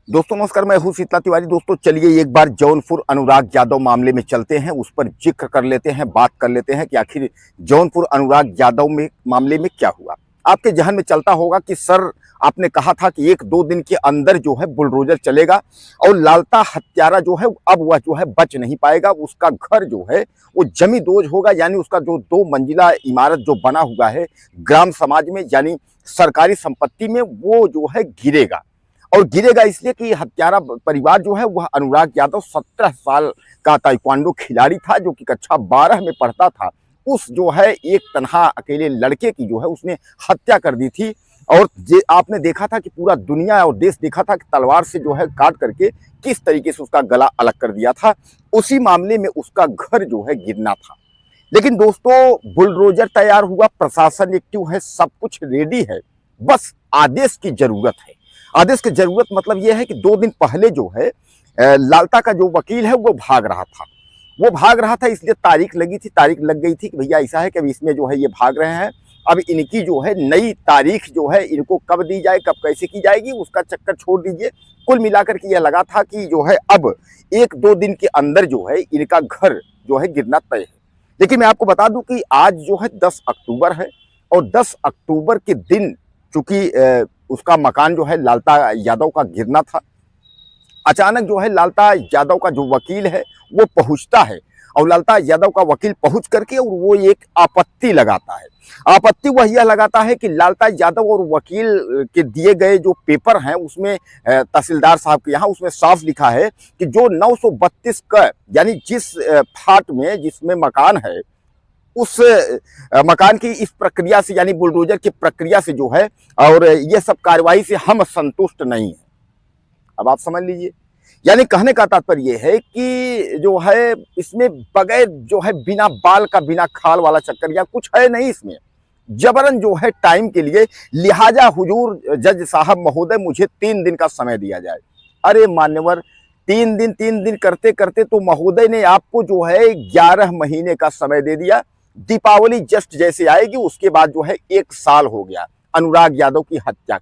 दोस्तों नमस्कार, मैं हूं शीतला तिवारी। दोस्तों चलिए एक बार जौनपुर अनुराग यादव मामले में चलते हैं, उस पर जिक्र कर लेते हैं, बात कर लेते हैं कि आखिर जौनपुर अनुराग यादव में मामले में क्या हुआ। आपके जहन में चलता होगा कि सर आपने कहा था कि 1-2 दिन के अंदर जो है बुलडोजर चलेगा और लालता हत्यारा जो है अब वह जो है बच नहीं पाएगा। उसका घर जो है वो जमींदोज होगा, यानी उसका जो 2 मंजिला इमारत जो बना हुआ है ग्राम समाज में यानी सरकारी संपत्ति में, वो जो है गिरेगा। और गिरेगा इसलिए कि हत्यारा परिवार जो है वह अनुराग यादव 17 साल का ताइक्वांडो खिलाड़ी था, जो कि कक्षा 12 में पढ़ता था। उस जो है एक तनहा अकेले लड़के की जो है उसने हत्या कर दी थी। और आपने देखा था कि पूरा दुनिया और देश देखा था कि तलवार से जो है काट करके किस तरीके से उसका गला अलग कर दिया था। उसी मामले में उसका घर जो है गिरना था। लेकिन दोस्तों बुलडोजर तैयार हुआ, प्रशासन एक्टिव है, सब कुछ रेडी है, बस आदेश की जरूरत है। आदेश की जरूरत मतलब यह है कि 2 दिन पहले जो है लालता का जो वकील है वो भाग रहा था, इसलिए तारीख लग गई थी कि भैया ऐसा है कि अब इसमें जो है ये भाग रहे हैं। अब इनकी जो है नई तारीख जो है इनको कब दी जाए, कब कैसे की जाएगी, उसका चक्कर छोड़ दीजिए। कुल मिलाकर के यह लगा था कि जो है अब 1-2 दिन के अंदर जो है इनका घर जो है गिरना तय है। लेकिन मैं आपको बता दूं कि आज जो है 10 अक्टूबर है और 10 अक्टूबर के दिन चूंकि उसका मकान जो है लालता यादव का गिरना था, अचानक जो है लालता यादव का जो वकील है वो पहुंचता है और लालता यादव का वकील पहुंच करके और वो एक आपत्ति लगाता है। आपत्ति वह यह लगाता है कि लालता यादव और वकील के दिए गए जो पेपर हैं उसमें तहसीलदार साहब के यहाँ उसमें साफ लिखा है कि जो 932 का यानी जिस फाट में जिसमें मकान है उस मकान की इस प्रक्रिया से यानी बुलडोजर की प्रक्रिया से जो है और ये सब कार्रवाई से हम संतुष्ट नहीं है। अब आप समझ लीजिए, यानी कहने का तात्पर्य ये है कि जो है इसमें बगैर जो है बिना बाल का बिना खाल वाला चक्कर या कुछ है नहीं, इसमें जबरन जो है टाइम के लिए, लिहाजा हुजूर जज साहब महोदय मुझे 3 दिन का समय दिया जाए। अरे मान्यवर, 3 दिन करते करते तो महोदय ने आपको जो है 11 महीने का समय दे दिया। दीपावली जस्ट जैसे आएगी उसके बाद जो है 1 साल हो गया अनुराग यादव की हत्या।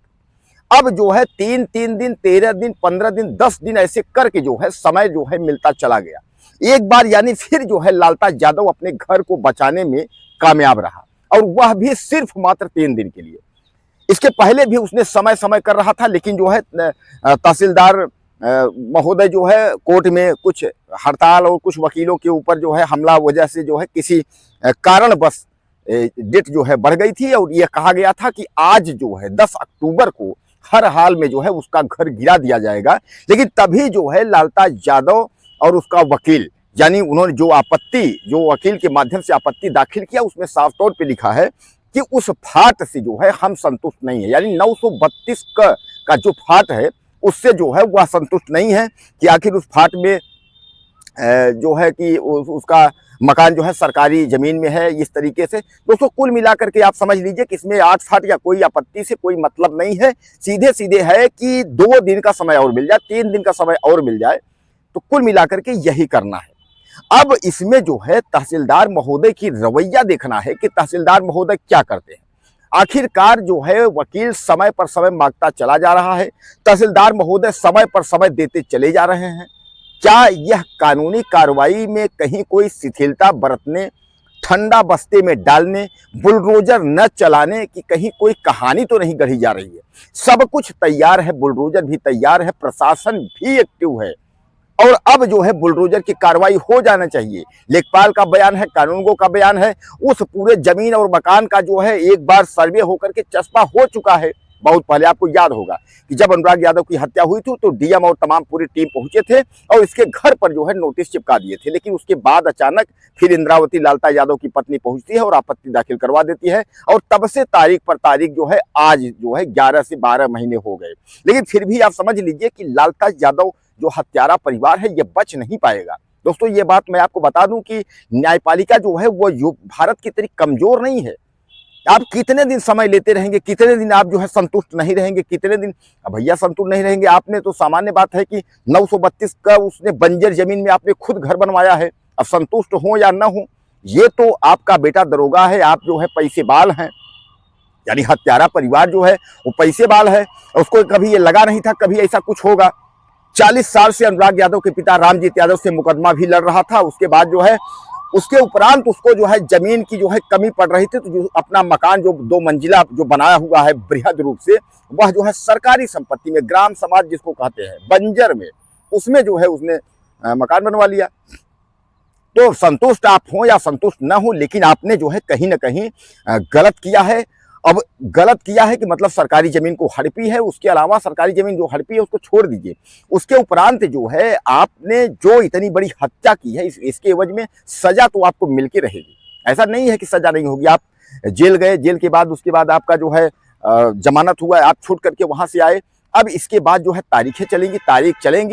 अब जो है 3 दिन 13 दिन 15 दिन 10 दिन ऐसे करके जो है समय जो है मिलता चला गया। एक बार यानी फिर जो है लालता यादव अपने घर को बचाने में कामयाब रहा और वह भी सिर्फ मात्र 3 दिन के लिए। इसके पहले भी उसने समय समय कर रहा था, लेकिन जो है तहसीलदार महोदय जो है कोर्ट में कुछ हड़ताल और कुछ वकीलों के ऊपर जो है हमला वजह से जो है किसी कारण बस डेट जो है बढ़ गई थी और यह कहा गया था कि आज जो है 10 अक्टूबर को हर हाल में जो है उसका घर गिरा दिया जाएगा। लेकिन तभी जो है लालता यादव और उसका वकील यानी उन्होंने जो वकील के माध्यम से आपत्ति दाखिल किया उसमें साफ तौर पे लिखा है कि उस फाट से जो है हम संतुष्ट नहीं है, यानी 932 का जो फाट है उससे जो है वह संतुष्ट नहीं है कि आखिर उस फाट में जो है कि उसका मकान जो है सरकारी जमीन में है। इस तरीके से दोस्तों कुल मिलाकर के आप समझ लीजिए कि इसमें 8 फाट या कोई आपत्ति से कोई मतलब नहीं है। सीधे सीधे है कि 2 दिन का समय और मिल जाए, 3 दिन का समय और मिल जाए, तो कुल मिलाकर के यही करना है। अब इसमें जो है तहसीलदार महोदय की रवैया देखना है कि तहसीलदार महोदय क्या करते हैं। आखिरकार जो है वकील समय पर समय मांगता चला जा रहा है, तहसीलदार महोदय समय पर समय देते चले जा रहे हैं। क्या यह कानूनी कार्रवाई में कहीं कोई शिथिलता बरतने, ठंडा बस्ते में डालने, बुलडोजर न चलाने की कहीं कोई कहानी तो नहीं गढ़ी जा रही है? सब कुछ तैयार है, बुलडोजर भी तैयार है, प्रशासन भी एक्टिव है और अब जो है बुलडोजर की कार्रवाई हो जाना चाहिए। लेखपाल का बयान है, कानूनगो का बयान है, उस पूरे जमीन और मकान का जो है एक बार सर्वे होकर के चस्पा हो चुका है। बहुत पहले आपको याद होगा कि जब अनुराग यादव की हत्या हुई थी तो डीएम और तमाम पूरी टीम पहुंचे थे और इसके घर पर जो है नोटिस चिपका दिए थे। लेकिन उसके बाद अचानक फिर इंद्रावती लालता यादव की पत्नी पहुंचती है और आपत्ति दाखिल करवा देती है और तब से तारीख पर तारीख जो है आज जो है 11 से 12 महीने हो गए। लेकिन फिर भी आप समझ लीजिए कि लालता यादव जो हत्यारा परिवार है ये बच नहीं पाएगा। दोस्तों ये बात मैं आपको बता दूं कि न्यायपालिका जो है वो भारत की तरह कमजोर नहीं है। आप कितने दिन समय लेते रहेंगे, कितने दिन आप जो है संतुष्ट नहीं रहेंगे, कितने दिन भैया संतुष्ट नहीं रहेंगे। आपने तो सामान्य बात है कि 932 का उसने बंजर जमीन में आपने खुद घर बनवाया है। अब संतुष्ट हो या ना हो, ये तो आपका बेटा दरोगा है, आप जो है पैसे बाल हैं, यानी हत्यारा परिवार जो है वो पैसे बाल है। उसको कभी ये लगा नहीं था कभी ऐसा कुछ होगा। 40 साल से अनुराग यादव के पिता रामजीत यादव से मुकदमा भी लड़ रहा था। उसके बाद जो है उसके उपरांत उसको जो है जमीन की जो है कमी पड़ रही थी, तो जो अपना मकान जो 2 मंजिला जो बनाया हुआ है बृहद रूप से, वह जो है सरकारी संपत्ति में, ग्राम समाज जिसको कहते हैं, बंजर में, उसमें जो है उसने मकान बनवा लिया। तो संतुष्ट आप हो या संतुष्ट ना हो, लेकिन आपने जो है कहीं ना कहीं गलत किया है। अब गलत किया है कि मतलब सरकारी जमीन को हड़पी है, उसके अलावा सरकारी जमीन जो हड़पी है उसको छोड़ दीजिए। उसके उपरांत जो है आपने जो इतनी बड़ी हत्या की है, इसके एवज में सजा तो आपको मिलके रहेगी। ऐसा नहीं है कि सजा नहीं होगी। आप जेल गए, जेल के बाद उसके बाद आपका जो है जमानत हुआ, आप छूट करके वहां से आए। अब इसके बाद जो है तारीखें चलेंगी,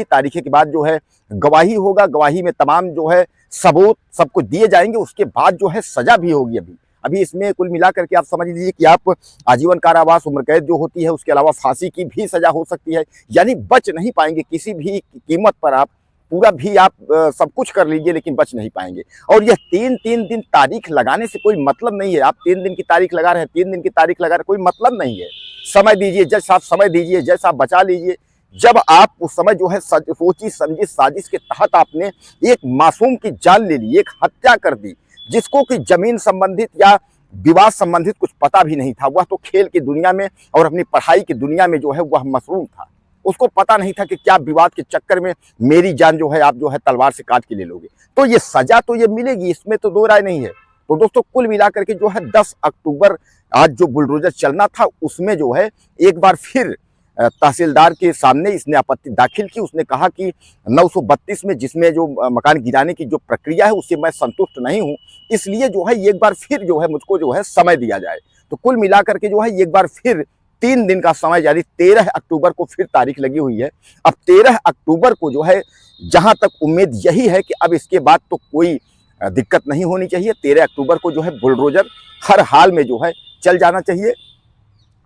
तारीखें के बाद जो है गवाही होगा, गवाही में तमाम जो है सबूत सब कुछ दिए जाएंगे। उसके बाद जो है सजा भी होगी। अभी इसमें कुल मिला करके आप समझ लीजिए कि आप आजीवन कारावास, उम्र कैद जो होती है, उसके अलावा फांसी की भी सजा हो सकती है। यानी बच नहीं पाएंगे किसी भी कीमत पर। आप पूरा भी आप सब कुछ कर लीजिए लेकिन बच नहीं पाएंगे। और यह 3 दिन तारीख लगाने से कोई मतलब नहीं है। आप 3 दिन की तारीख लगा रहे हैं, 3 दिन की तारीख लगा रहे हैं, कोई मतलब नहीं है। समय दीजिए जज साहब, समय दीजिए जज साहब, बचा लीजिए। जब आप उस समय जो है सोची समझी साजिश के तहत आपने एक मासूम की जान ले ली, एक हत्या कर दी, जिसको कि जमीन संबंधित या विवाद संबंधित कुछ पता भी नहीं था। वह तो खेल की दुनिया में और अपनी पढ़ाई की दुनिया में जो है वह मसरूम था। उसको पता नहीं था कि क्या विवाद के चक्कर में मेरी जान जो है आप जो है तलवार से काट के ले लोगे। तो ये सजा तो ये मिलेगी, इसमें तो दो राय नहीं है। तो दोस्तों कुल मिलाकर के जो है 10 अक्टूबर आज जो बुलडोजर चलना था, उसमें जो है एक बार फिर तहसीलदार के सामने इसने आपत्ति दाखिल की। उसने कहा कि 932 में जिसमें जो मकान गिराने की जो प्रक्रिया है उससे मैं संतुष्ट नहीं हूं, इसलिए जो है एक बार फिर जो है मुझको जो है समय दिया जाए। तो कुल मिलाकर के जो है एक बार फिर 3 दिन का समय, यानी 13 अक्टूबर को फिर तारीख लगी हुई है। अब 13 अक्टूबर को जो है, जहां तक उम्मीद यही है कि अब इसके बाद तो कोई दिक्कत नहीं होनी चाहिए। 13 अक्टूबर को जो है बुलडोजर हर हाल में जो है चल जाना चाहिए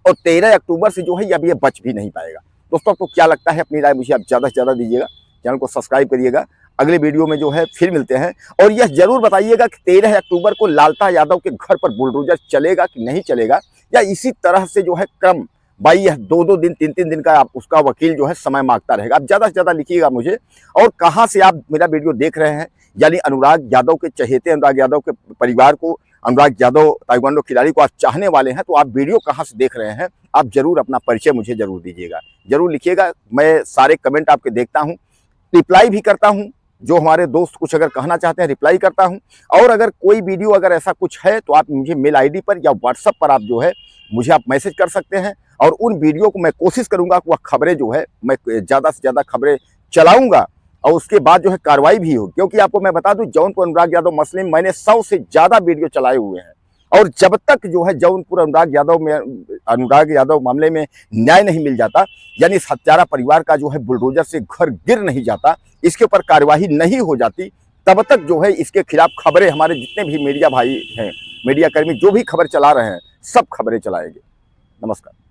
और 13 अक्टूबर से जो है अब ये बच भी नहीं पाएगा। दोस्तों आपको क्या लगता है, अपनी राय मुझे आप ज़्यादा से ज़्यादा दीजिएगा, चैनल को सब्सक्राइब करिएगा। अगले वीडियो में जो है फिर मिलते हैं। और यह जरूर बताइएगा कि 13 अक्टूबर को लालता यादव के घर पर बुलडोजर चलेगा कि नहीं चलेगा, या इसी तरह से जो है क्रम भाई यह 2-2 दिन 3-3 दिन का उसका वकील जो है समय मांगता रहेगा। आप ज़्यादा से ज़्यादा लिखिएगा मुझे, और कहाँ से आप मेरा वीडियो देख रहे हैं, यानी अनुराग यादव के चहेते, अनुराग यादव के परिवार को, अनुराग यादव ताइक्वांडो खिलाड़ी को आप चाहने वाले हैं, तो आप वीडियो कहाँ से देख रहे हैं, आप जरूर अपना परिचय मुझे जरूर दीजिएगा, जरूर लिखिएगा। मैं सारे कमेंट आपके देखता हूँ, रिप्लाई भी करता हूँ। जो हमारे दोस्त कुछ अगर कहना चाहते हैं रिप्लाई करता हूँ। और अगर कोई वीडियो अगर ऐसा कुछ है तो आप मुझे मेल आईडी पर या व्हाट्सएप पर आप जो है मुझे आप मैसेज कर सकते हैं। और उन वीडियो को मैं कोशिश करूंगा कि वह खबरें जो है मैं ज़्यादा से ज़्यादा खबरें चलाऊंगा, और उसके बाद जो है कार्रवाई भी हो। क्योंकि आपको मैं बता दूं, जौनपुर अनुराग यादव मसले में मैंने 100 से ज़्यादा वीडियो चलाए हुए हैं, और जब तक जो है जौनपुर अनुराग यादव मामले में न्याय नहीं मिल जाता, यानी इस हत्यारा परिवार का जो है बुलडोजर से घर गिर नहीं जाता, इसके ऊपर कार्यवाही नहीं हो जाती, तब तक जो है इसके खिलाफ खबरें हमारे जितने भी मीडिया भाई हैं, मीडिया कर्मी जो भी खबर चला रहे हैं, सब खबरें चलाएंगे। नमस्कार।